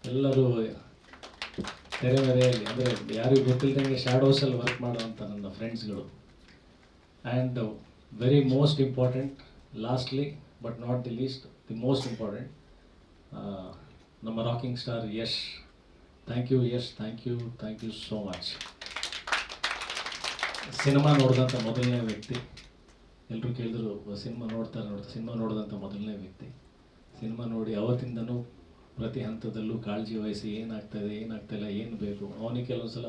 ಎಲ್ಲರೂ ತೆರೆ ಮರೆಯಲ್ಲಿ ಅಂದರೆ ಯಾರಿಗೂ ಗೊತ್ತಿಲ್ಲದಂಗೆ ಶ್ಯಾಡೋಸಲ್ಲಿ ವರ್ಕ್ ಮಾಡುವಂಥ ನನ್ನ ಫ್ರೆಂಡ್ಸ್ಗಳು. And very most important, lastly but not the least, the most important, ನಮ್ಮ rocking star Yash. Thank you Yash, thank you so much. Cinema ನೋಡಿದಂಥ ಮೊದಲನೇ ವ್ಯಕ್ತಿ, ಎಲ್ಲರೂ ಕೇಳಿದ್ರು ಸಿನಿಮಾ ಸಿನಿಮಾ ನೋಡಿದಂಥ ಮೊದಲನೇ ವ್ಯಕ್ತಿ. ಸಿನಿಮಾ ನೋಡಿ ಅವತ್ತಿಂದನೂ ಪ್ರತಿ ಹಂತದಲ್ಲೂ ಕಾಳಜಿ ವಹಿಸಿ ಏನಾಗ್ತಾಯಿಲ್ಲ, ಏನು ಬೇಕು ಅವನಿಗೆ ಕೆಲವೊಂದು ಸಲ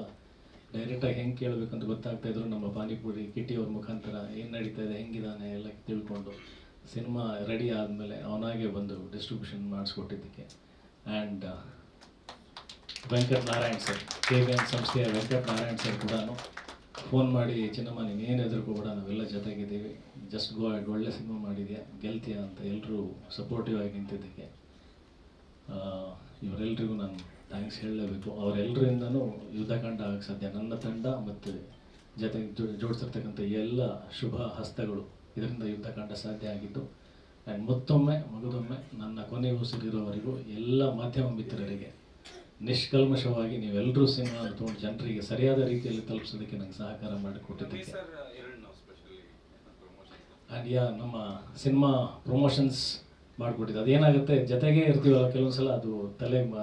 ಡೈರೆಕ್ಟಾಗಿ ಹೆಂಗೆ ಕೇಳಬೇಕಂತ ಗೊತ್ತಾಗ್ತಾಯಿದ್ರು. ನಮ್ಮ ಪಾನಿಪುರಿ ಕಿಟ್ಟಿ ಅವ್ರ ಮುಖಾಂತರ ಏನು ನಡೀತಾ ಇದೆ, ಹೆಂಗಿದ್ದಾನೆ ಎಲ್ಲ ತಿಳ್ಕೊಂಡು ಸಿನಿಮಾ ರೆಡಿ ಆದಮೇಲೆ ಅವನಾಗೆ ಬಂದು ಡಿಸ್ಟ್ರಿಬ್ಯೂಷನ್ ಮಾಡಿಸ್ಕೊಟ್ಟಿದ್ದಕ್ಕೆ. And Venkat Narayan sir, KVN ಸಂಸ್ಥೆಯ ವೆಂಕಟ್ ನಾರಾಯಣ್ ಸರ್ ಕೂಡ ಫೋನ್ ಮಾಡಿ, ಚಿನ್ನಮ್ಮ ನೀನು ಏನು ಹೆದರ್ಕೋಬೇಡ, ನಾವೆಲ್ಲ ಜೊತೆಗಿದ್ದೀವಿ, ಜಸ್ಟ್ ಗೋ ಅಡ್, ಒಳ್ಳೆ ಸಿನಿಮಾ ಮಾಡಿದ್ಯಾ, ಗೆಲ್ತೀಯಾ ಅಂತ ಎಲ್ಲರೂ ಸಪೋರ್ಟಿವ್ ಆಗಿ ನಿಂತಿದ್ದಕ್ಕೆ ಇವರೆಲ್ಲರಿಗೂ ನಾನು ಥ್ಯಾಂಕ್ಸ್ ಹೇಳಲೇಬೇಕು. ಅವರೆಲ್ಲರಿಂದನೂ ಯುದ್ಧಕಾಂಡ ಆಗಕ್ಕೆ ಸಾಧ್ಯ. ನನ್ನ ತಂಡ ಮತ್ತು ಜೊತೆಗೆ ಜೋಡಿಸಿರ್ತಕ್ಕಂಥ ಎಲ್ಲ ಶುಭ ಹಸ್ತಗಳು, ಇದರಿಂದ ಯುದ್ಧಕಾಂಡ ಸಾಧ್ಯ ಆಗಿದ್ದು. ಆ್ಯಂಡ್ ಮಗದೊಮ್ಮೆ ನನ್ನ ಕೊನೆ ಉಸಿರಿರೋವರೆಗೂ ಎಲ್ಲ ಮಾಧ್ಯಮ ಮಿತ್ರರಿಗೆ ನಿಷ್ಕಲ್ಮಶವಾಗಿ ನೀವೆಲ್ಲರೂ ಸಿನಿಮಾ ತೊಗೊಂಡು ಜನರಿಗೆ ಸರಿಯಾದ ರೀತಿಯಲ್ಲಿ ತಲುಪಿಸೋದಕ್ಕೆ ನಂಗೆ ಸಹಕಾರ ಮಾಡಿಕೊಟ್ಟಿದ್ದಕ್ಕೆ. ಆ್ಯಂಡ್ ನಮ್ಮ ಸಿನಿಮಾ ಪ್ರಮೋಷನ್ಸ್ ಮಾಡಿಕೊಟ್ಟಿದ್ದು. ಅದೇನಾಗುತ್ತೆ, ಜೊತೆಗೇ ಇರ್ತೀವಲ್ಲ ಕೆಲವೊಂದು ಸಲ ಅದು ತಲೆ ಅಂದರೆ